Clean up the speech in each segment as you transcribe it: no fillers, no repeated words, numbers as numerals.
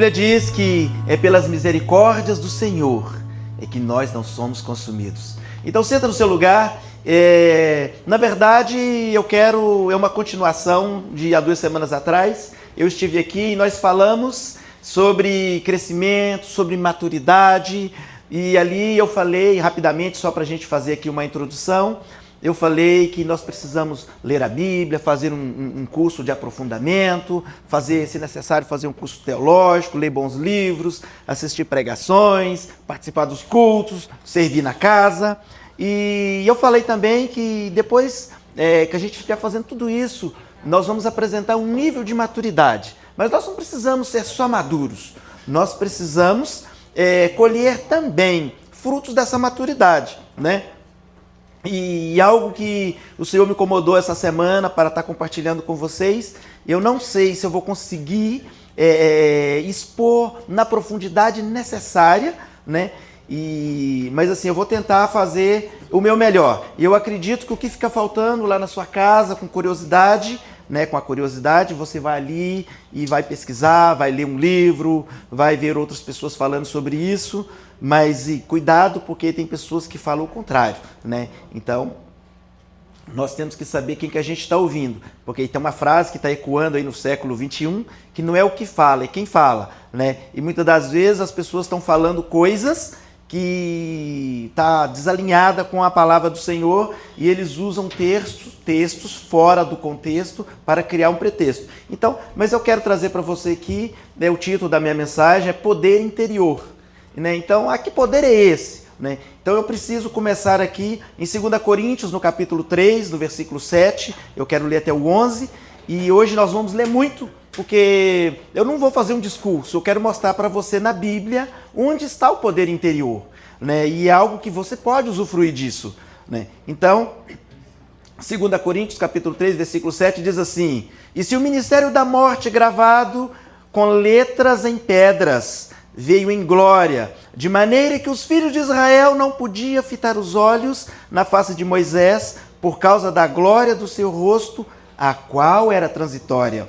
A Bíblia diz que é pelas misericórdias do Senhor é que nós não somos consumidos. Então senta no seu lugar. Na verdade, é uma continuação de há 2 semanas atrás. Eu estive aqui e nós falamos sobre crescimento, sobre maturidade. E ali eu falei rapidamente, só para a gente fazer aqui uma introdução, eu falei que nós precisamos ler a Bíblia, fazer um curso de aprofundamento, se necessário, fazer um curso teológico, ler bons livros, assistir pregações, participar dos cultos, servir na casa. E eu falei também que depois que a gente estiver fazendo tudo isso, nós vamos apresentar um nível de maturidade. Mas nós não precisamos ser só maduros, nós precisamos colher também frutos dessa maturidade, né? E algo que o Senhor me incomodou essa semana para estar compartilhando com vocês, eu não sei se eu vou conseguir expor na profundidade necessária, né? Mas assim, eu vou tentar fazer o meu melhor. E eu acredito que o que fica faltando lá na sua casa, com curiosidade, né? Com a curiosidade, você vai ali e vai pesquisar, vai ler um livro, vai ver outras pessoas falando sobre isso. Mas cuidado, porque tem pessoas que falam o contrário, né? Então, nós temos que saber quem que a gente está ouvindo. Porque tem uma frase que está ecoando aí no século XXI, que não é o que fala, é quem fala, né? E muitas das vezes as pessoas estão falando coisas que está desalinhada com a palavra do Senhor e eles usam textos fora do contexto para criar um pretexto. Então, mas eu quero trazer para você aqui, o título da minha mensagem é Poder Interior. Né? Então, que poder é esse? Né? Então, eu preciso começar aqui em 2 Coríntios, no capítulo 3, no versículo 7. Eu quero ler até o 11. E hoje nós vamos ler muito, porque eu não vou fazer um discurso. Eu quero mostrar para você na Bíblia onde está o poder interior. Né? E é algo que você pode usufruir disso. Né? Então, 2 Coríntios, capítulo 3, versículo 7, diz assim: E se o ministério da morte gravado com letras em pedras veio em glória, de maneira que os filhos de Israel não podiam fitar os olhos na face de Moisés por causa da glória do seu rosto, a qual era transitória.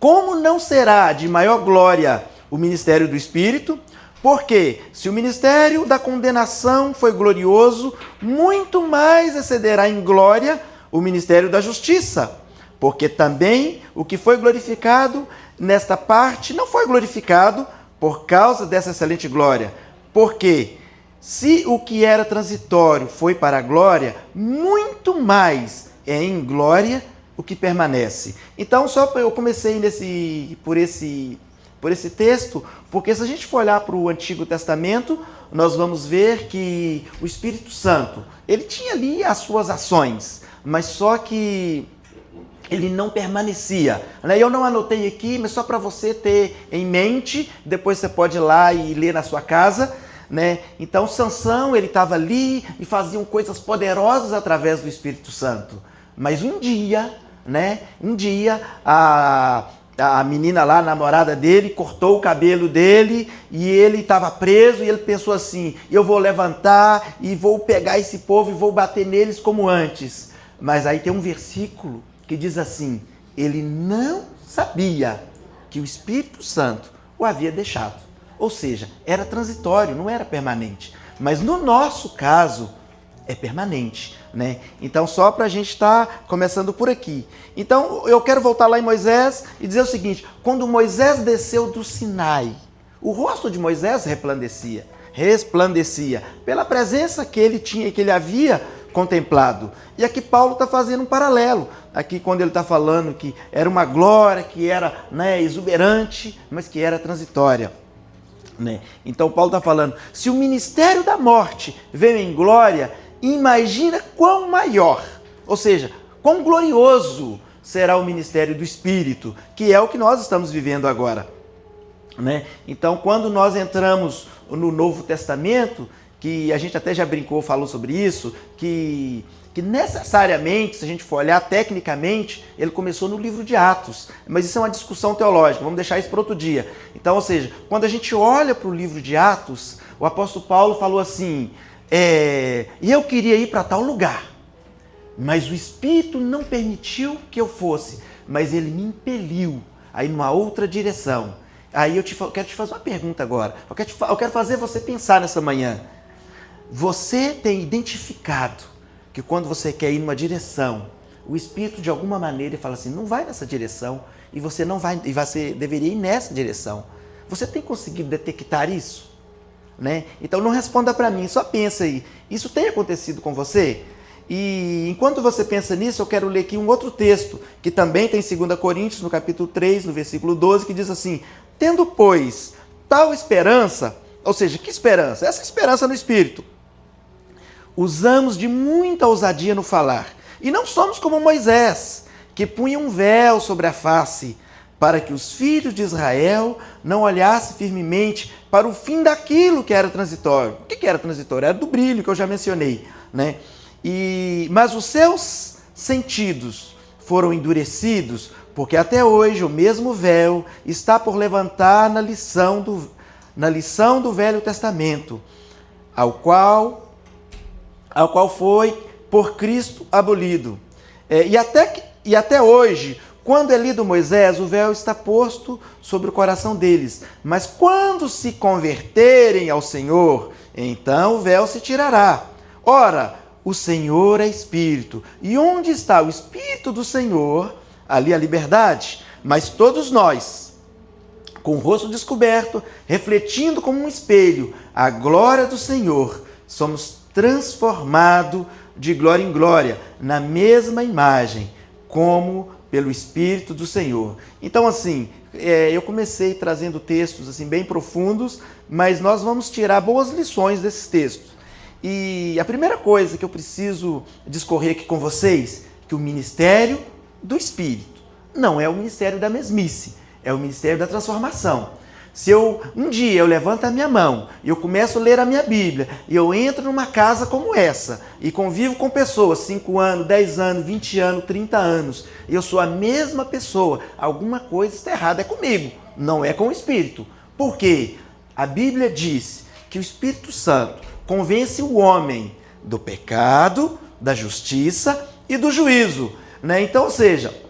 Como não será de maior glória o ministério do Espírito? Porque se o ministério da condenação foi glorioso, muito mais excederá em glória o ministério da justiça. Porque também o que foi glorificado nesta parte não foi glorificado por causa dessa excelente glória. Porque se o que era transitório foi para a glória, muito mais é em glória o que permanece. Então, eu comecei por esse texto, porque se a gente for olhar para o Antigo Testamento, nós vamos ver que o Espírito Santo, ele tinha ali as suas ações, mas só que ele não permanecia. Eu não anotei aqui, mas só para você ter em mente, depois você pode ir lá e ler na sua casa. Né? Então, Sansão, ele estava ali e faziam coisas poderosas através do Espírito Santo. Mas um dia, a menina lá, a namorada dele, cortou o cabelo dele e ele estava preso e ele pensou assim: eu vou levantar e vou pegar esse povo e vou bater neles como antes. Mas aí tem um versículo que diz assim: ele não sabia que o Espírito Santo o havia deixado. Ou seja, era transitório, não era permanente. Mas no nosso caso, é permanente. Né? Então, só para a gente estar começando por aqui. Então, eu quero voltar lá em Moisés e dizer o seguinte: quando Moisés desceu do Sinai, o rosto de Moisés resplandecia pela presença que ele tinha, que ele havia contemplado. E aqui Paulo está fazendo um paralelo. Aqui quando ele está falando que era uma glória, que era exuberante, mas que era transitória. Né? Então Paulo está falando, se o ministério da morte veio em glória, imagina quão maior, ou seja, quão glorioso será o ministério do Espírito, que é o que nós estamos vivendo agora. Né? Então quando nós entramos no Novo Testamento, que a gente até já brincou, falou sobre isso, que necessariamente, se a gente for olhar tecnicamente, ele começou no livro de Atos. Mas isso é uma discussão teológica, vamos deixar isso para outro dia. Então, ou seja, quando a gente olha para o livro de Atos, o apóstolo Paulo falou assim, e eu queria ir para tal lugar, mas o Espírito não permitiu que eu fosse, mas ele me impeliu a ir numa outra direção. Aí quero te fazer uma pergunta agora. Eu quero fazer você pensar nessa manhã. Você tem identificado que quando você quer ir numa direção, o Espírito de alguma maneira fala assim, não vai nessa direção, e você não vai, e você deveria ir nessa direção. Você tem conseguido detectar isso? Né? Então não responda para mim, só pensa aí. Isso tem acontecido com você? E enquanto você pensa nisso, eu quero ler aqui um outro texto, que também tem em 2 Coríntios, no capítulo 3, no versículo 12, que diz assim, tendo, pois, tal esperança, ou seja, que esperança? Essa esperança no Espírito. Usamos de muita ousadia no falar, e não somos como Moisés, que punha um véu sobre a face, para que os filhos de Israel não olhassem firmemente para o fim daquilo que era transitório. O que era transitório? Era do brilho, que eu já mencionei, né? Mas os seus sentidos foram endurecidos, porque até hoje o mesmo véu está por levantar na lição do Velho Testamento, ao qual foi por Cristo abolido. E até hoje, quando é lido Moisés, o véu está posto sobre o coração deles. Mas quando se converterem ao Senhor, então o véu se tirará. Ora, o Senhor é Espírito. E onde está o Espírito do Senhor, ali a liberdade. Mas todos nós, com o rosto descoberto, refletindo como um espelho a glória do Senhor, somos transformados de glória em glória, na mesma imagem, como pelo Espírito do Senhor. Então, assim, eu comecei trazendo textos assim, bem profundos, mas nós vamos tirar boas lições desses textos. E a primeira coisa que eu preciso discorrer aqui com vocês, que o ministério do Espírito não é o ministério da mesmice, é o ministério da transformação. Se um dia eu levanto a minha mão e eu começo a ler a minha Bíblia e eu entro numa casa como essa e convivo com pessoas 5 anos, 10 anos, 20 anos, 30 anos e eu sou a mesma pessoa, alguma coisa está errada, é comigo, não é com o Espírito. Por quê? A Bíblia diz que o Espírito Santo convence o homem do pecado, da justiça e do juízo, né? Então, ou seja,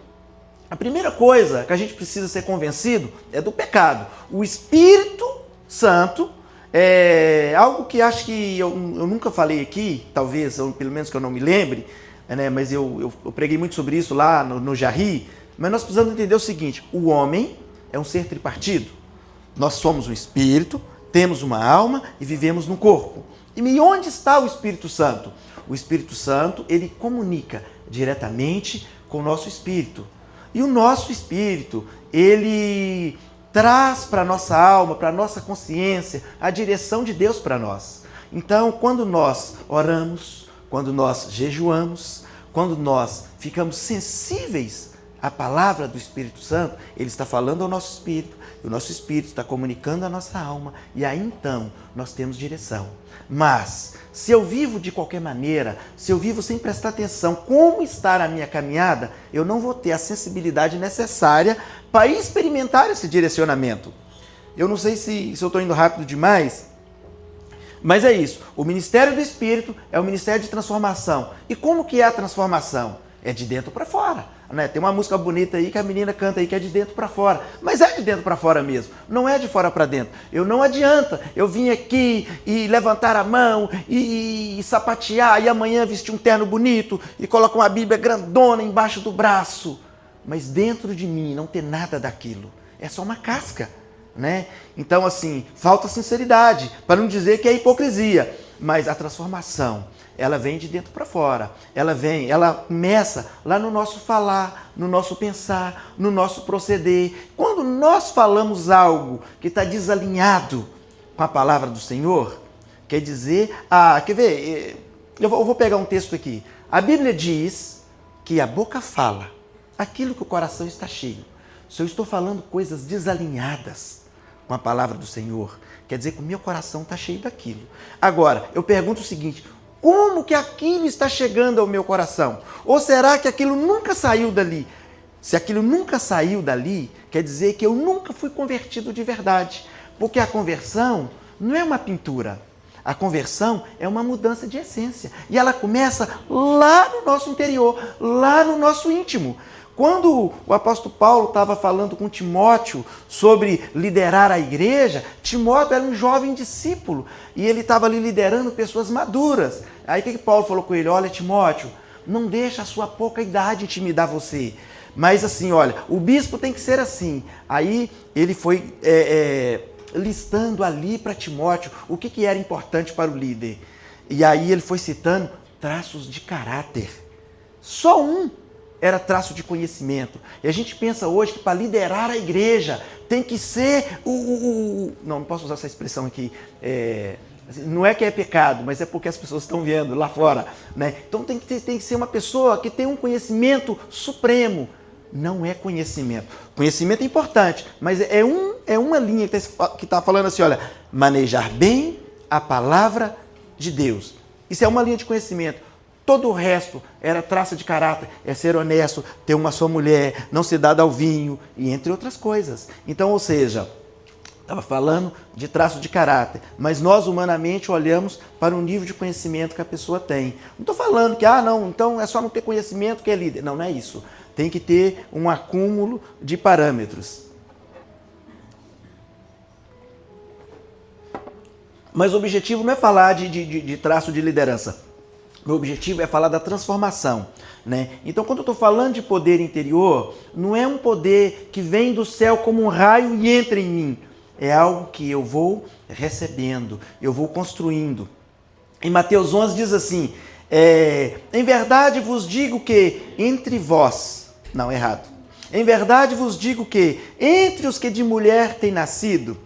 a primeira coisa que a gente precisa ser convencido é do pecado. O Espírito Santo é algo que acho que eu nunca falei aqui, talvez, ou pelo menos que eu não me lembre, né? Mas eu preguei muito sobre isso lá no Jarri, mas nós precisamos entender o seguinte, o homem é um ser tripartido. Nós somos um espírito, temos uma alma e vivemos no corpo. E onde está o Espírito Santo? O Espírito Santo, ele comunica diretamente com o nosso espírito. E o nosso espírito, ele traz para a nossa alma, para a nossa consciência, a direção de Deus para nós. Então, quando nós oramos, quando nós jejuamos, quando nós ficamos sensíveis à palavra do Espírito Santo, ele está falando ao nosso espírito, e o nosso espírito está comunicando à nossa alma, e aí então nós temos direção. Mas, se eu vivo de qualquer maneira, se eu vivo sem prestar atenção como está a minha caminhada, eu não vou ter a sensibilidade necessária para experimentar esse direcionamento. Eu não sei se eu estou indo rápido demais, mas é isso. O ministério do Espírito é o ministério de transformação. E como que é a transformação? É de dentro para fora. Né? Tem uma música bonita aí que a menina canta aí que é de dentro para fora, mas é de dentro para fora mesmo, não é de fora para dentro. Não adianta eu vir aqui e levantar a mão e sapatear e amanhã vestir um terno bonito e colocar uma Bíblia grandona embaixo do braço, mas dentro de mim não ter nada daquilo, é só uma casca, né? Então assim, falta sinceridade, para não dizer que é hipocrisia, mas a transformação, ela vem de dentro para fora, ela começa lá no nosso falar, no nosso pensar, no nosso proceder. Quando nós falamos algo que está desalinhado com a palavra do Senhor, quer dizer, quer ver, eu vou pegar um texto aqui, a Bíblia diz que a boca fala aquilo que o coração está cheio. Se eu estou falando coisas desalinhadas com a palavra do Senhor, quer dizer que o meu coração está cheio daquilo. Agora, eu pergunto o seguinte, como que aquilo está chegando ao meu coração? Ou será que aquilo nunca saiu dali? Se aquilo nunca saiu dali, quer dizer que eu nunca fui convertido de verdade. Porque a conversão não é uma pintura. A conversão é uma mudança de essência. E ela começa lá no nosso interior, lá no nosso íntimo. Quando o apóstolo Paulo estava falando com Timóteo sobre liderar a igreja, Timóteo era um jovem discípulo e ele estava ali liderando pessoas maduras. Aí o que Paulo falou com ele? Olha, Timóteo, não deixa a sua pouca idade intimidar você. Mas assim, olha, o bispo tem que ser assim. Aí ele foi listando ali para Timóteo o que era importante para o líder. E aí ele foi citando traços de caráter. Só um era traço de conhecimento. E a gente pensa hoje que para liderar a igreja tem que ser não posso usar essa expressão aqui. Não é que é pecado, mas é porque as pessoas estão vendo lá fora, né? Então tem que ser uma pessoa que tem um conhecimento supremo. Não é conhecimento. Conhecimento é importante, mas é uma linha que está falando assim, olha, manejar bem a palavra de Deus. Isso é uma linha de conhecimento. Todo o resto era traço de caráter, é ser honesto, ter uma só mulher, não ser dado ao vinho, e entre outras coisas. Então, ou seja, estava falando de traço de caráter, mas nós humanamente olhamos para o nível de conhecimento que a pessoa tem. Não estou falando que, não, então é só não ter conhecimento que é líder. Não, não é isso. Tem que ter um acúmulo de parâmetros. Mas o objetivo não é falar de traço de liderança. Meu objetivo é falar da transformação, né? Então, quando eu estou falando de poder interior, não é um poder que vem do céu como um raio e entra em mim. É algo que eu vou recebendo, eu vou construindo. Em Mateus 11 diz assim, em verdade vos digo que entre vós... Não, errado. Em verdade vos digo que entre os que de mulher têm nascido,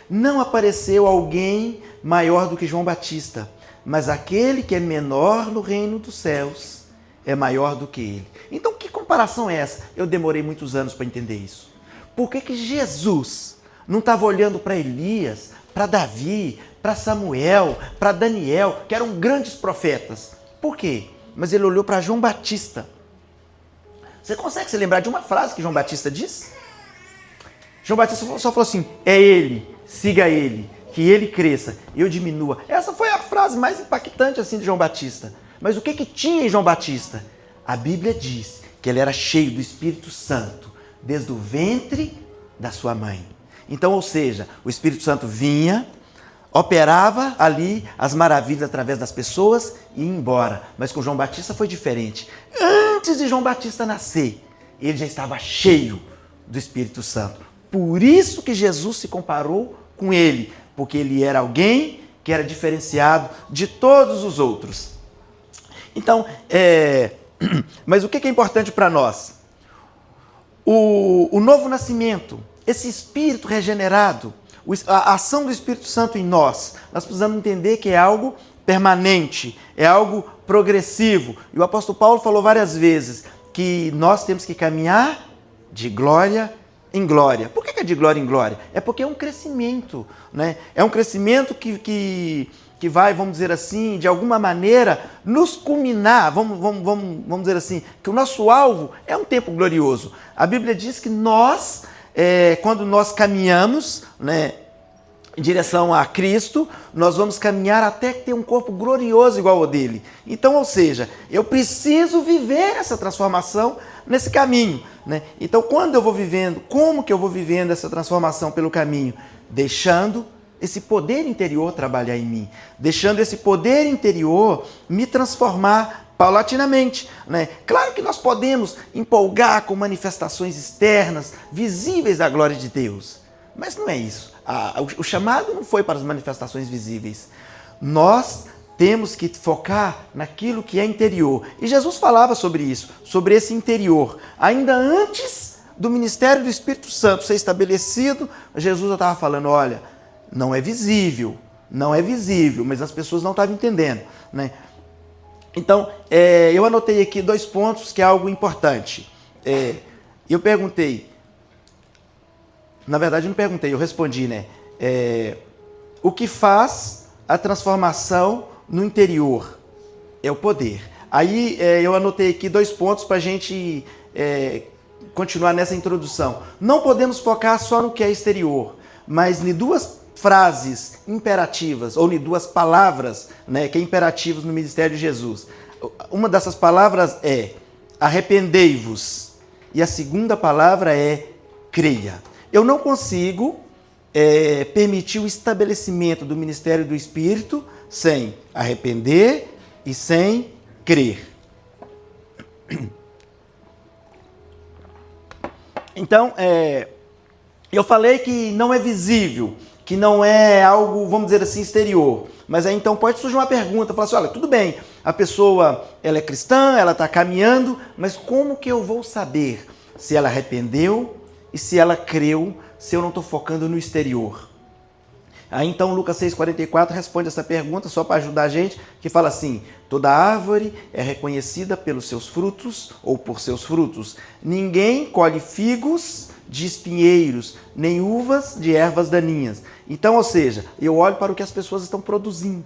não apareceu alguém maior do que João Batista, mas aquele que é menor no reino dos céus é maior do que ele. Então, que comparação é essa? Eu demorei muitos anos para entender isso. Por que Jesus não estava olhando para Elias, para Davi, para Samuel, para Daniel, que eram grandes profetas? Por quê? Mas ele olhou para João Batista. Você consegue se lembrar de uma frase que João Batista disse? João Batista só falou assim, é ele, siga ele, que ele cresça e eu diminua. Essa foi a frase mais impactante assim de João Batista. Mas o que tinha em João Batista? A Bíblia diz que ele era cheio do Espírito Santo desde o ventre da sua mãe. Então, ou seja, o Espírito Santo vinha, operava ali as maravilhas através das pessoas e ia embora. Mas com João Batista foi diferente. Antes de João Batista nascer, ele já estava cheio do Espírito Santo. Por isso que Jesus se comparou com ele, porque ele era alguém que era diferenciado de todos os outros. Então, mas o que é importante para nós? O novo nascimento, esse espírito regenerado, a ação do Espírito Santo em nós precisamos entender que é algo permanente, é algo progressivo. E o apóstolo Paulo falou várias vezes que nós temos que caminhar de glória em glória. Por que é de glória em glória? É porque é um crescimento, né? É um crescimento que vai, vamos dizer assim, de alguma maneira, nos culminar, vamos dizer assim, que o nosso alvo é um tempo glorioso. A Bíblia diz que nós, quando nós caminhamos, né, em direção a Cristo, nós vamos caminhar até ter um corpo glorioso igual ao dele. Então, ou seja, eu preciso viver essa transformação nesse caminho, né? Então, quando eu vou vivendo, como que eu vou vivendo essa transformação pelo caminho? Deixando esse poder interior trabalhar em mim, deixando esse poder interior me transformar paulatinamente, né? Claro que nós podemos empolgar com manifestações externas, visíveis da glória de Deus, mas não é isso. O chamado não foi para as manifestações visíveis. Nós temos que focar naquilo que é interior. E Jesus falava sobre isso, sobre esse interior. Ainda antes do ministério do Espírito Santo ser estabelecido, Jesus já estava falando, olha, não é visível, mas as pessoas não estavam entendendo, né? Então, eu anotei aqui 2 pontos que é algo importante. Eu perguntei, na verdade não perguntei, eu respondi, né? O que faz a transformação no interior? É o poder. Aí eu anotei aqui 2 pontos para a gente continuar nessa introdução. Não podemos focar só no que é exterior, mas em 2 frases imperativas, ou em 2 palavras, né, que é imperativas no ministério de Jesus. Uma dessas palavras é arrependei-vos e a segunda palavra é creia. Eu não consigo permitir o estabelecimento do ministério do Espírito sem arrepender e sem crer. Então, eu falei que não é visível, que não é algo, vamos dizer assim, exterior. Mas aí então pode surgir uma pergunta, falar assim, olha, tudo bem, a pessoa ela é cristã, ela está caminhando, mas como que eu vou saber se ela arrependeu e se ela creu, se eu não estou focando no exterior? Aí então Lucas 6,44 responde essa pergunta só para ajudar a gente, que fala assim, toda árvore é reconhecida pelos seus frutos ou por seus frutos. Ninguém colhe figos de espinheiros, nem uvas de ervas daninhas. Então, ou seja, eu olho para o que as pessoas estão produzindo.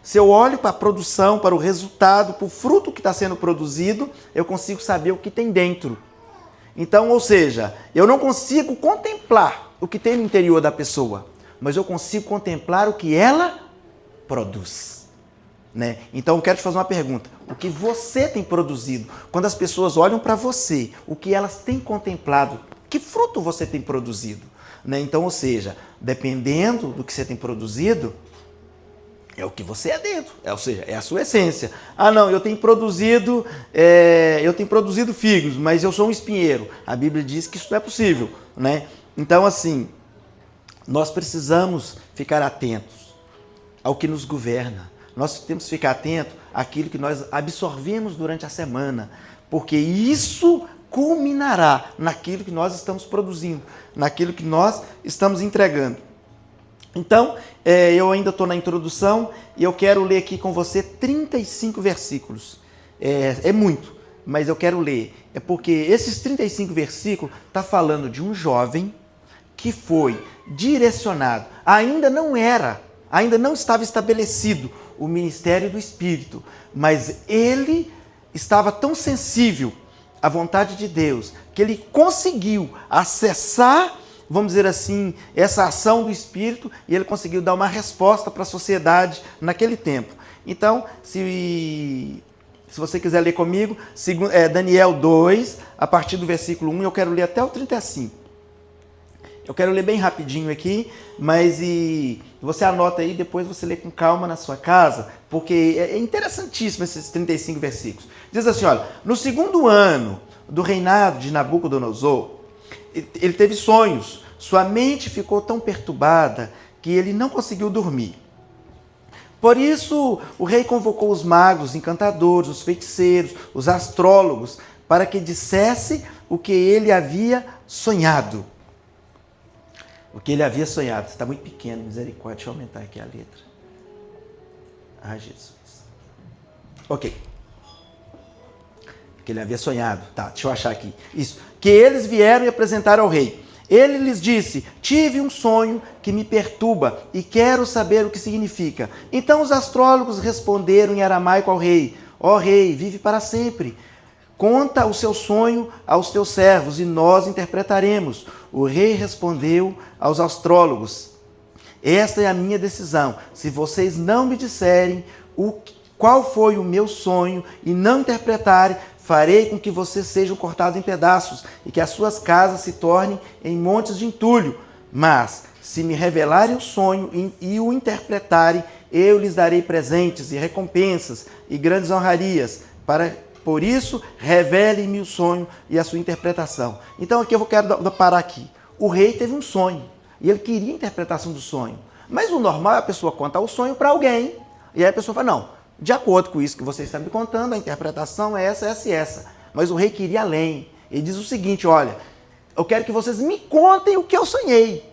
Se eu olho para a produção, para o resultado, para o fruto que está sendo produzido, eu consigo saber o que tem dentro. Então, ou seja, eu não consigo contemplar o que tem no interior da pessoa, mas eu consigo contemplar o que ela produz. Né? Então eu quero te fazer uma pergunta. O que você tem produzido? Quando as pessoas olham para você, o que elas têm contemplado? Que fruto você tem produzido? Né? Então, ou seja, dependendo do que você tem produzido, é o que você é dentro. Ou seja, é a sua essência. Ah, não, eu tenho produzido figos, mas eu sou um espinheiro. A Bíblia diz que isso não é possível. Né? Então, assim, nós precisamos ficar atentos ao que nos governa. Nós temos que ficar atentos àquilo que nós absorvemos durante a semana, porque isso culminará naquilo que nós estamos produzindo, naquilo que nós estamos entregando. Então, eu ainda estou na introdução e eu quero ler aqui com você 35 versículos. É muito, mas eu quero ler. É porque esses 35 versículos estão falando de um jovem que foi direcionado, ainda não estava estabelecido o ministério do Espírito, mas ele estava tão sensível à vontade de Deus que ele conseguiu acessar, vamos dizer assim, essa ação do Espírito e ele conseguiu dar uma resposta para a sociedade naquele tempo. Então, se você quiser ler comigo, Daniel 2, a partir do versículo 1, eu quero ler até o 35. Eu quero ler bem rapidinho aqui, mas você anota aí, depois você lê com calma na sua casa, porque é interessantíssimo esses 35 versículos. Diz assim, olha, no segundo ano do reinado de Nabucodonosor, ele teve sonhos, sua mente ficou tão perturbada que ele não conseguiu dormir. Por isso, o rei convocou os magos, os encantadores, os feiticeiros, os astrólogos, para que dissesse o que ele havia sonhado. O que ele havia sonhado. Está muito pequeno, misericórdia. Deixa eu aumentar aqui a letra. Ah, Jesus. Ok. O que ele havia sonhado. Tá, deixa eu achar aqui. Isso. Que eles vieram e apresentaram ao rei. Ele lhes disse, tive um sonho que me perturba e quero saber o que significa. Então os astrólogos responderam em aramaico ao rei. Ó rei, vive para sempre. Conta o seu sonho aos teus servos e nós interpretaremos. O rei respondeu aos astrólogos, esta é a minha decisão. Se vocês não me disserem qual foi o meu sonho e não interpretarem, farei com que vocês sejam cortados em pedaços e que as suas casas se tornem em montes de entulho. Mas, se me revelarem o sonho e o interpretarem, eu lhes darei presentes e recompensas e grandes honrarias. Por isso, revele-me o sonho e a sua interpretação. Então, aqui eu quero parar aqui. O rei teve um sonho e ele queria a interpretação do sonho. Mas o normal é a pessoa contar o sonho para alguém. E aí a pessoa fala, não, de acordo com isso que você está me contando, a interpretação é essa, essa e essa. Mas o rei queria além. Ele diz o seguinte, olha, eu quero que vocês me contem o que eu sonhei.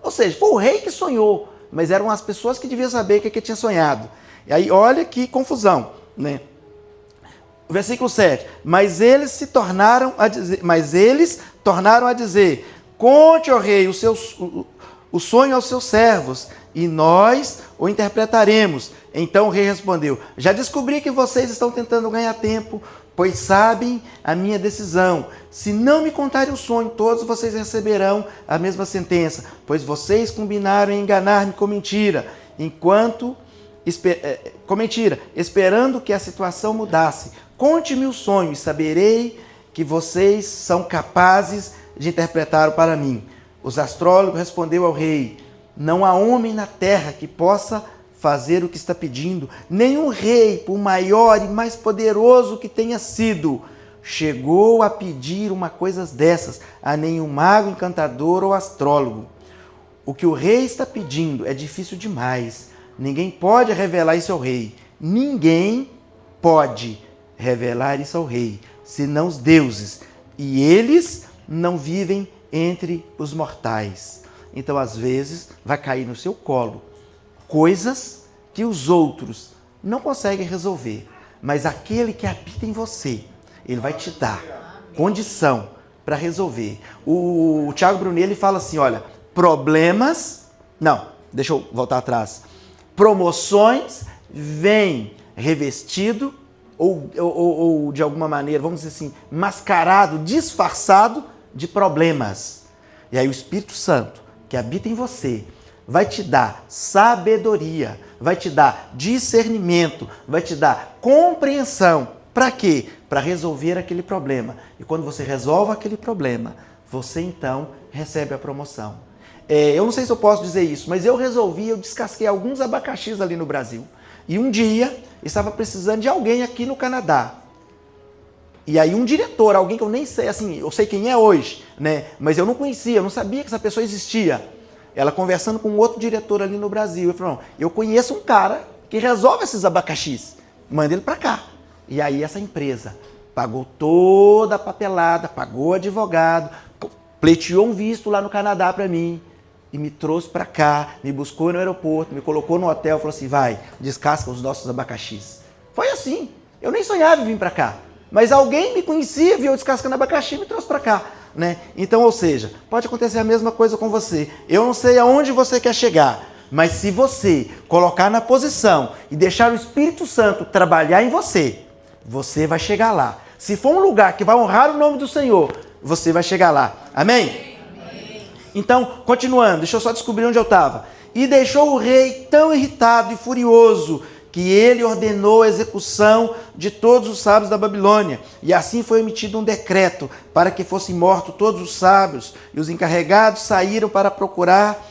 Ou seja, foi o rei que sonhou, mas eram as pessoas que deviam saber o que ele tinha sonhado. E aí, olha que confusão, né? Versículo 7. Mas eles tornaram a dizer, conte, ó rei, o sonho aos seus servos, e nós o interpretaremos. Então o rei respondeu, já descobri que vocês estão tentando ganhar tempo, pois sabem a minha decisão. Se não me contarem o sonho, todos vocês receberão a mesma sentença, pois vocês combinaram em enganar-me com mentira, esperando que a situação mudasse. Conte-me o sonho e saberei que vocês são capazes de interpretar para mim. Os astrólogos respondeu ao rei: não há homem na terra que possa fazer o que está pedindo. Nenhum rei, por maior e mais poderoso que tenha sido, chegou a pedir uma coisa dessas a nenhum mago, encantador ou astrólogo. O que o rei está pedindo é difícil demais. Ninguém pode revelar isso ao rei. Ninguém pode revelar isso ao rei, senão os deuses. E eles não vivem entre os mortais. Então, às vezes, vai cair no seu colo coisas que os outros não conseguem resolver. Mas aquele que habita em você, ele vai te dar condição para resolver. O Tiago Brunelli fala assim, olha, problemas... Não, deixa eu voltar atrás. Promoções vêm revestido ou de alguma maneira, vamos dizer assim, mascarado, disfarçado de problemas. E aí o Espírito Santo, que habita em você, vai te dar sabedoria, vai te dar discernimento, vai te dar compreensão. Para quê? Para resolver aquele problema. E quando você resolve aquele problema, você então recebe a promoção. Eu não sei se eu posso dizer isso, mas eu descasquei alguns abacaxis ali no Brasil. E um dia, estava precisando de alguém aqui no Canadá. E aí um diretor, alguém que eu nem sei, assim, eu sei quem é hoje, né? Mas eu não conhecia, eu não sabia que essa pessoa existia. Ela conversando com outro diretor ali no Brasil. Eu falei, eu conheço um cara que resolve esses abacaxis. Manda ele para cá. E aí essa empresa pagou toda a papelada, pagou advogado, pleiteou um visto lá no Canadá para mim. E me trouxe para cá, me buscou no aeroporto, me colocou no hotel, falou assim, vai, descasca os nossos abacaxis. Foi assim. Eu nem sonhava em vir para cá. Mas alguém me conhecia, viu eu descascando abacaxi e me trouxe para cá. Né? Então, ou seja, pode acontecer a mesma coisa com você. Eu não sei aonde você quer chegar, mas se você colocar na posição e deixar o Espírito Santo trabalhar em você, você vai chegar lá. Se for um lugar que vai honrar o nome do Senhor, você vai chegar lá. Amém? Então, continuando, deixa eu só descobrir onde eu estava. E deixou o rei tão irritado e furioso que ele ordenou a execução de todos os sábios da Babilônia. E assim foi emitido um decreto para que fossem mortos todos os sábios. E os encarregados saíram para procurar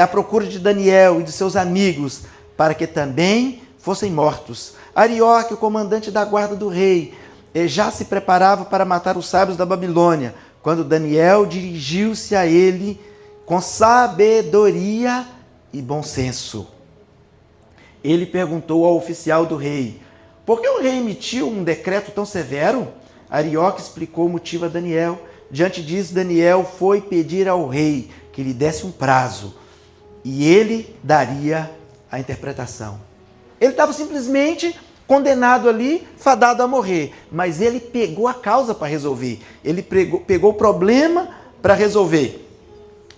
a procura de Daniel e de seus amigos, para que também fossem mortos. Arioque, o comandante da guarda do rei, já se preparava para matar os sábios da Babilônia, quando Daniel dirigiu-se a ele com sabedoria e bom senso. Ele perguntou ao oficial do rei, por que o rei emitiu um decreto tão severo? Arioque explicou o motivo a Daniel. Diante disso, Daniel foi pedir ao rei que lhe desse um prazo e ele daria a interpretação. Ele estava simplesmente condenado ali, fadado a morrer, mas ele pegou a causa para resolver. Ele pegou o problema para resolver,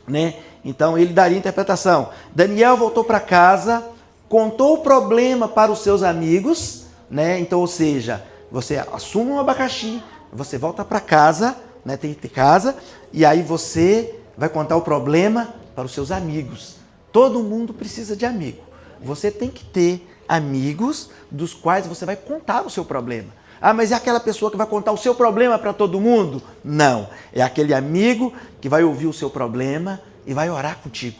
né? Então ele daria a interpretação. Daniel voltou para casa, contou o problema para os seus amigos, né? Então, ou seja, você assume um abacaxi, você volta para casa, né? Tem que ter casa, e aí você vai contar o problema para os seus amigos. Todo mundo precisa de amigo. Você tem que ter amigos dos quais você vai contar o seu problema. Ah, mas é aquela pessoa que vai contar o seu problema para todo mundo? Não. É aquele amigo que vai ouvir o seu problema e vai orar contigo.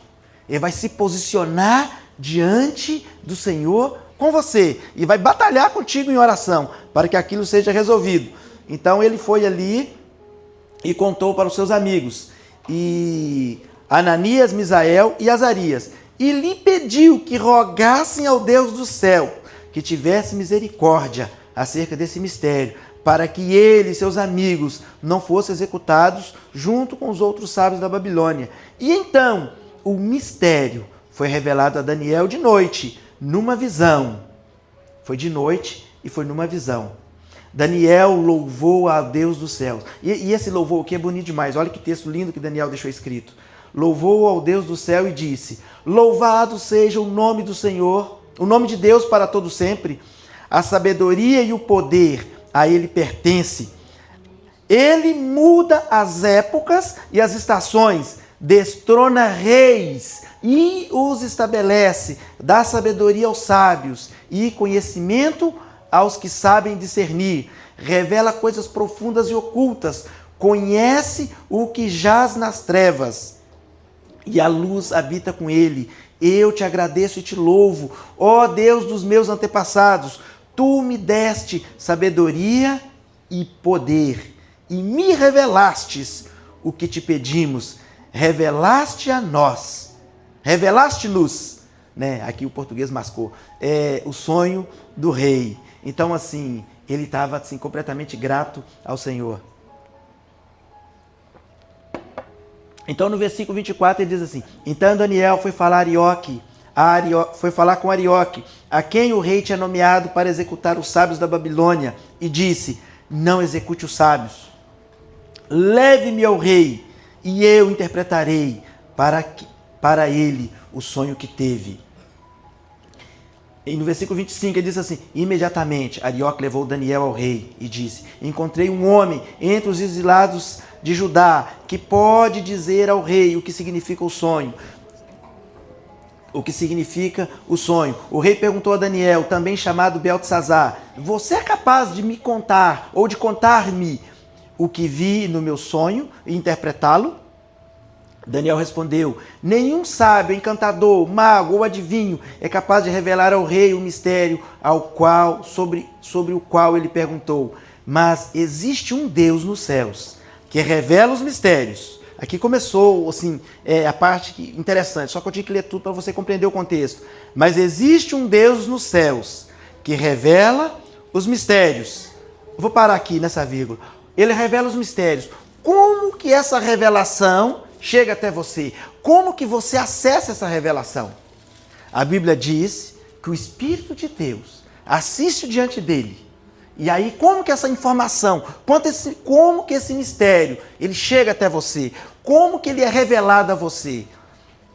Ele vai se posicionar diante do Senhor com você e vai batalhar contigo em oração para que aquilo seja resolvido. Então ele foi ali e contou para os seus amigos, e Ananias, Misael e Azarias, e lhe pediu que rogassem ao Deus do céu que tivesse misericórdia acerca desse mistério, para que ele e seus amigos não fossem executados junto com os outros sábios da Babilônia. E então o mistério foi revelado a Daniel de noite, numa visão. Foi de noite e foi numa visão. Daniel louvou a Deus dos céus. E esse louvor aqui é bonito demais. Olha que texto lindo que Daniel deixou escrito. Louvou ao Deus do céu e disse: louvado seja o nome do Senhor, o nome de Deus para todo sempre. A sabedoria e o poder a ele pertence. Ele muda as épocas e as estações, destrona reis e os estabelece, dá sabedoria aos sábios e conhecimento aos que sabem discernir. revela coisas profundas e ocultas, conhece o que jaz nas trevas, e a luz habita com ele. Eu te agradeço e te louvo, ó Deus dos meus antepassados, tu me deste sabedoria e poder, e me revelastes o que te pedimos, revelaste a nós, revelaste-nos, né? Aqui o português mascou, o sonho do rei. Então, assim, ele estava assim, completamente grato ao Senhor. Então, no versículo 24, ele diz assim: então Daniel foi falar com Arioque, a quem o rei tinha nomeado para executar os sábios da Babilônia, e disse: não execute os sábios, leve-me ao rei, e eu interpretarei para ele o sonho que teve. E no versículo 25 ele diz assim: imediatamente Arioque levou Daniel ao rei e disse: encontrei um homem entre os exilados de Judá que pode dizer ao rei o que significa o sonho. O que significa o sonho. O rei perguntou a Daniel, também chamado Beltesazar: você é capaz de me contar ou de contar-me o que vi no meu sonho e interpretá-lo? Daniel respondeu: nenhum sábio, encantador, mago ou adivinho é capaz de revelar ao rei o mistério sobre o qual ele perguntou. Mas existe um Deus nos céus que revela os mistérios. Aqui começou assim, a parte interessante, só que eu tinha que ler tudo para você compreender o contexto. Mas existe um Deus nos céus que revela os mistérios. Vou parar aqui nessa vírgula. Ele revela os mistérios. Como que essa revelação chega até você? Como que você acessa essa revelação? A Bíblia diz que o Espírito de Deus assiste diante dele. E aí, como que essa informação, como que esse mistério, ele chega até você? Como que ele é revelado a você?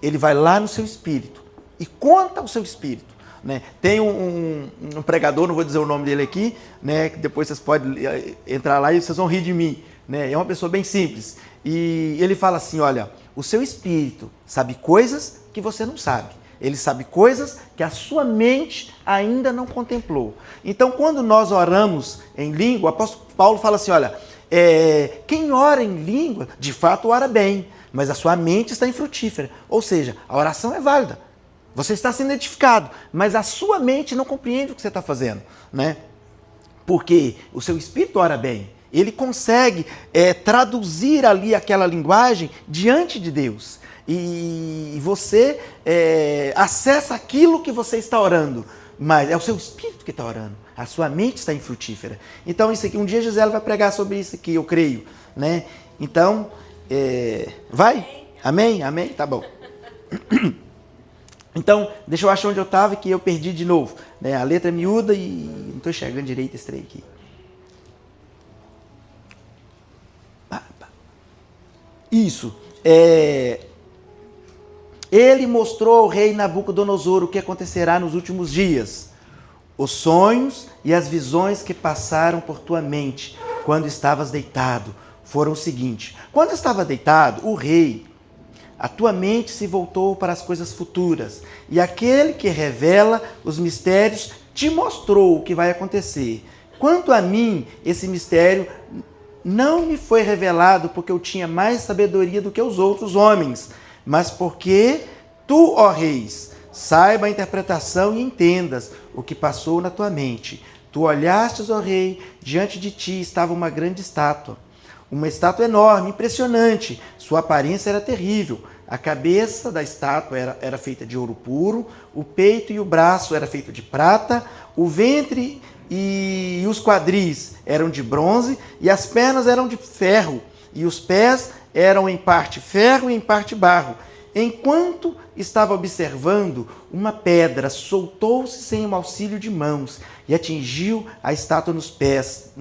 Ele vai lá no seu espírito e conta o seu espírito. Né? Tem um pregador, não vou dizer o nome dele aqui, né? Depois vocês podem entrar lá e vocês vão rir de mim. Né? É uma pessoa bem simples. E ele fala assim, olha, o seu espírito sabe coisas que você não sabe. Ele sabe coisas que a sua mente ainda não contemplou. Então, quando nós oramos em língua, o apóstolo Paulo fala assim, olha, quem ora em língua, de fato ora bem, mas a sua mente está infrutífera. Ou seja, a oração é válida. Você está sendo edificado, mas a sua mente não compreende o que você está fazendo. Né? Porque o seu espírito ora bem. Ele consegue traduzir ali aquela linguagem diante de Deus. E você acessa aquilo que você está orando. Mas é o seu espírito que está orando. A sua mente está infrutífera. Então, isso aqui, um dia Gisela vai pregar sobre isso aqui, eu creio. Né? Então, vai? Amém? Amém? Tá bom. Então, deixa eu achar onde eu estava, que eu perdi de novo. Né? A letra é miúda e não estou enxergando direito esse trem aqui. Isso. Ele mostrou ao rei Nabucodonosor o que acontecerá nos últimos dias. Os sonhos e as visões que passaram por tua mente quando estavas deitado foram o seguinte. Quando estava deitado, o rei, a tua mente se voltou para as coisas futuras. E aquele que revela os mistérios te mostrou o que vai acontecer. Quanto a mim, esse mistério não me foi revelado porque eu tinha mais sabedoria do que os outros homens, mas porque tu, ó reis, saiba a interpretação e entendas o que passou na tua mente. Tu olhastes, ó rei, diante de ti estava uma grande estátua. Uma estátua enorme, impressionante. Sua aparência era terrível. A cabeça da estátua era feita de ouro puro, o peito e o braço eram feitos de prata, o ventre e os quadris eram de bronze, e as pernas eram de ferro, e os pés eram em parte ferro e em parte barro. Enquanto estava observando, uma pedra soltou-se sem o auxílio de mãos e atingiu a estátua nos pés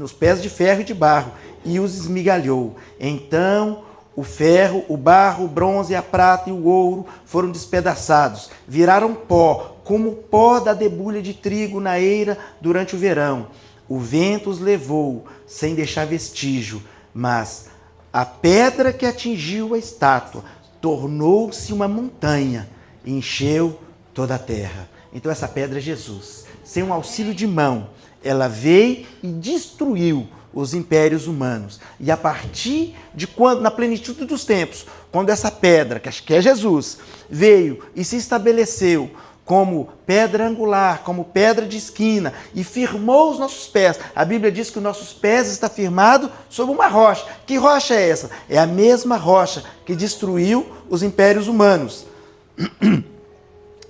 de ferro e de barro, e os esmigalhou. Então o ferro, o barro, o bronze, a prata e o ouro foram despedaçados, viraram pó, como o pó da debulha de trigo na eira durante o verão. O vento os levou, sem deixar vestígio, mas a pedra que atingiu a estátua tornou-se uma montanha e encheu toda a terra. Então essa pedra é Jesus. Sem um auxílio de mão, ela veio e destruiu os impérios humanos. E a partir de quando, na plenitude dos tempos, quando essa pedra, que é Jesus, veio e se estabeleceu como pedra angular, como pedra de esquina, e firmou os nossos pés. A Bíblia diz que os nossos pés estão firmados sobre uma rocha. Que rocha é essa? É a mesma rocha que destruiu os impérios humanos.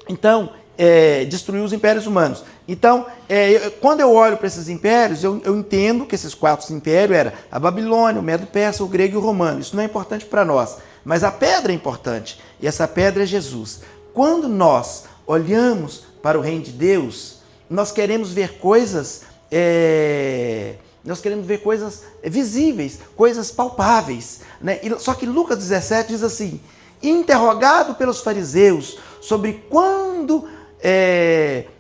Então, destruiu os impérios humanos. Então, quando eu olho para esses impérios, eu entendo que esses 4 impérios eram a Babilônia, o Medo-Persa, o grego e o romano. Isso não é importante para nós, mas a pedra é importante, e essa pedra é Jesus. Quando nós olhamos para o reino de Deus, nós queremos ver coisas, visíveis, coisas palpáveis, né? Só que Lucas 17 diz assim: interrogado pelos fariseus sobre quando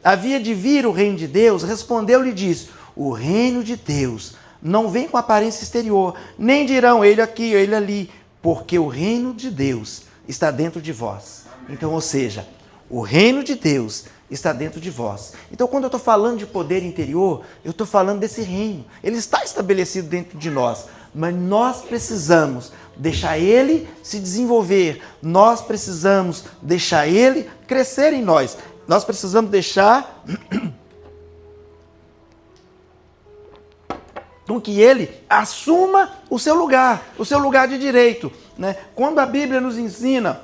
havia de vir o reino de Deus, respondeu-lhe e disse: o reino de Deus não vem com aparência exterior, nem dirão ele aqui, ele ali, porque o reino de Deus está dentro de vós. Então, ou seja, o reino de Deus está dentro de vós. Então, quando eu estou falando de poder interior, eu estou falando desse reino. Ele está estabelecido dentro de nós, mas nós precisamos deixar ele se desenvolver. Nós precisamos deixar ele crescer em nós. Nós precisamos deixar com que ele assuma o seu lugar de direito, né? Quando a Bíblia nos ensina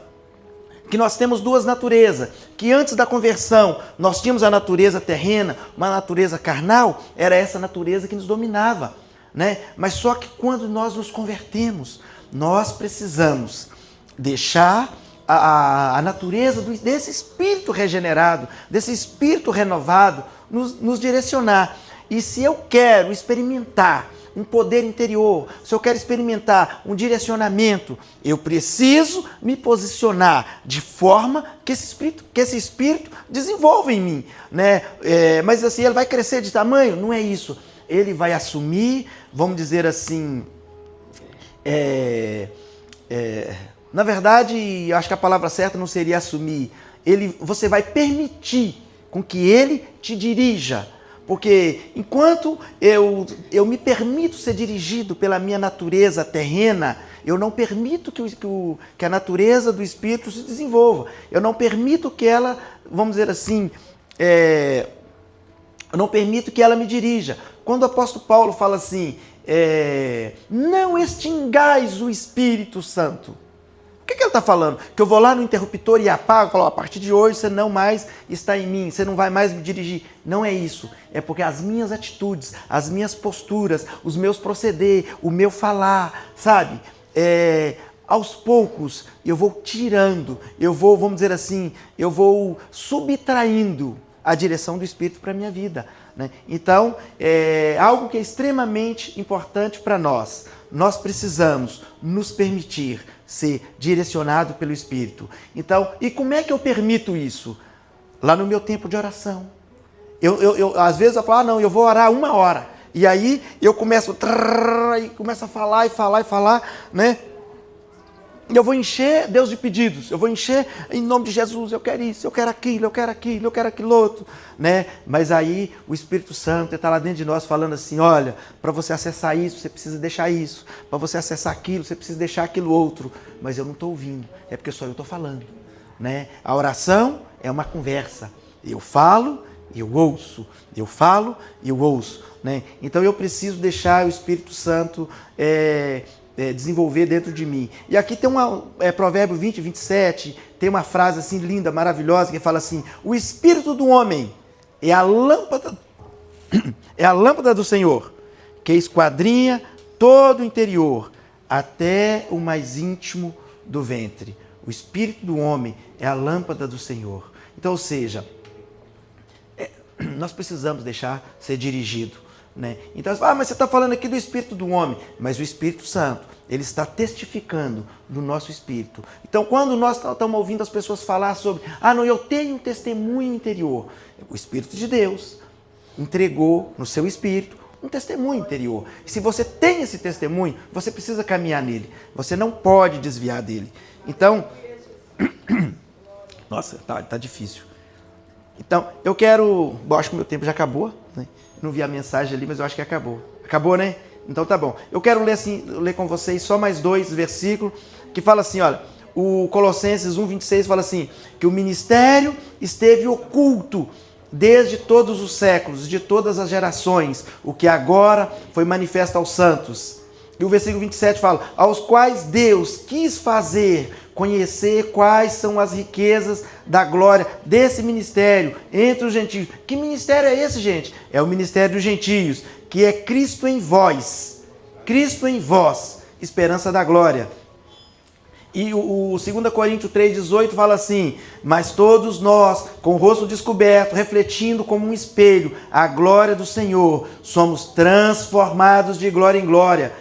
que nós temos 2 naturezas, que antes da conversão nós tínhamos a natureza terrena, uma natureza carnal, era essa natureza que nos dominava, né? Mas só que quando nós nos convertemos, nós precisamos deixar a natureza desse espírito regenerado, desse espírito renovado, nos direcionar. E se eu quero experimentar um poder interior, se eu quero experimentar um direcionamento, eu preciso me posicionar de forma que esse espírito desenvolva em mim, né? Mas assim, ele vai crescer de tamanho? Não é isso. Ele vai assumir, vamos dizer assim, na verdade, eu acho que a palavra certa não seria assumir. Você vai permitir com que ele te dirija. Porque enquanto eu me permito ser dirigido pela minha natureza terrena, eu não permito que a natureza do Espírito se desenvolva. Eu não permito que ela, vamos dizer assim, eu não permito que ela me dirija. Quando o apóstolo Paulo fala assim, não extingais o Espírito Santo. O que ele está falando? Que eu vou lá no interruptor e apago, falo, a partir de hoje você não mais está em mim, você não vai mais me dirigir. Não é isso. É porque as minhas atitudes, as minhas posturas, os meus proceder, o meu falar, sabe? Aos poucos eu vou tirando, eu vou, vamos dizer assim, eu vou subtraindo a direção do Espírito para a minha vida, né? Então, algo que é extremamente importante para nós. Nós precisamos nos permitir ser direcionado pelo Espírito. Então, e como é que eu permito isso? Lá no meu tempo de oração. Às vezes eu falo, não, eu vou orar 1 hora. E aí eu começo a falar, né? E eu vou encher Deus de pedidos, eu vou encher em nome de Jesus, eu quero isso, eu quero aquilo, eu quero aquilo outro, né? Mas aí o Espírito Santo está lá dentro de nós falando assim, olha, para você acessar isso, você precisa deixar isso, para você acessar aquilo, você precisa deixar aquilo outro, mas eu não estou ouvindo, é porque só eu estou falando, né? A oração é uma conversa, eu falo e eu ouço, eu falo e eu ouço, né? Então eu preciso deixar o Espírito Santo desenvolver dentro de mim. E aqui tem Provérbio 20, 27, tem uma frase assim linda, maravilhosa, que fala assim, o Espírito do homem é a lâmpada do Senhor, que esquadrinha todo o interior, até o mais íntimo do ventre. O Espírito do homem é a lâmpada do Senhor. Então, ou seja, nós precisamos deixar ser dirigido, né? Então, mas você está falando aqui do Espírito do homem, mas o Espírito Santo, ele está testificando do nosso espírito. Então, quando nós estamos ouvindo as pessoas falar sobre, não, eu tenho um testemunho interior, o Espírito de Deus entregou no seu espírito um testemunho interior. E se você tem esse testemunho, você precisa caminhar nele, você não pode desviar dele. Então, nossa, tá difícil. Então, acho que o meu tempo já acabou, né? Não vi a mensagem ali, mas eu acho que acabou. Acabou, né? Então tá bom. Eu quero ler com vocês só mais 2 versículos que fala assim, olha, o Colossenses 1:26 fala assim, que o ministério esteve oculto desde todos os séculos, de todas as gerações, o que agora foi manifesto aos santos. E o versículo 27 fala, aos quais Deus quis fazer conhecer quais são as riquezas da glória desse ministério entre os gentios. Que ministério é esse, gente? É o ministério dos gentios, que é Cristo em vós, esperança da glória. E o 2 Coríntios 3,18 fala assim, mas todos nós, com o rosto descoberto, refletindo como um espelho a glória do Senhor, somos transformados de glória em glória,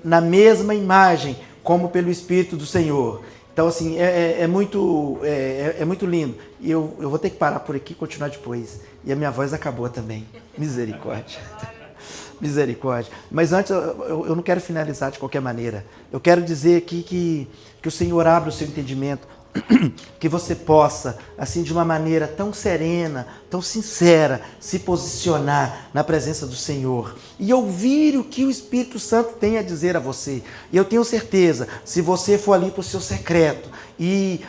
na mesma imagem, como pelo Espírito do Senhor. Então, assim, é muito lindo. E eu vou ter que parar por aqui e continuar depois. E a minha voz acabou também. Misericórdia. Misericórdia. Mas antes, eu não quero finalizar de qualquer maneira. Eu quero dizer aqui que o Senhor abra o seu entendimento, que você possa, assim, de uma maneira tão serena, tão sincera, se posicionar na presença do Senhor e ouvir o que o Espírito Santo tem a dizer a você. E eu tenho certeza, se você for ali para o seu secreto e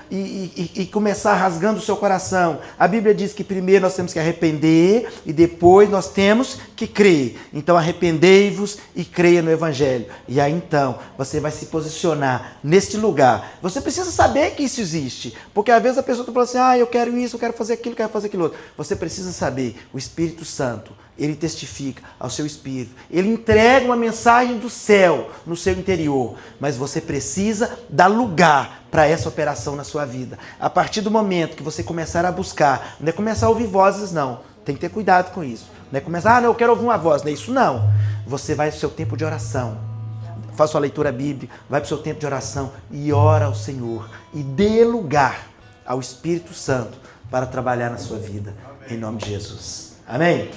começar rasgando o seu coração, a Bíblia diz que primeiro nós temos que arrepender e depois nós temos que crer. Então arrependei-vos e creia no Evangelho. E aí então você vai se posicionar neste lugar. Você precisa saber que isso existe, porque às vezes a pessoa está falando assim, eu quero isso, eu quero fazer aquilo outro. Você precisa saber, o Espírito Santo, ele testifica ao seu espírito, ele entrega uma mensagem do céu no seu interior, mas você precisa dar lugar para essa operação na sua vida. A partir do momento que você começar a buscar, não é começar a ouvir vozes não, tem que ter cuidado com isso, não é começar, eu quero ouvir uma voz, não é isso não. Você vai para o seu tempo de oração, faça sua leitura bíblica, vai para o seu tempo de oração e ora ao Senhor e dê lugar ao Espírito Santo para trabalhar na sua vida, em nome de Jesus. Amém?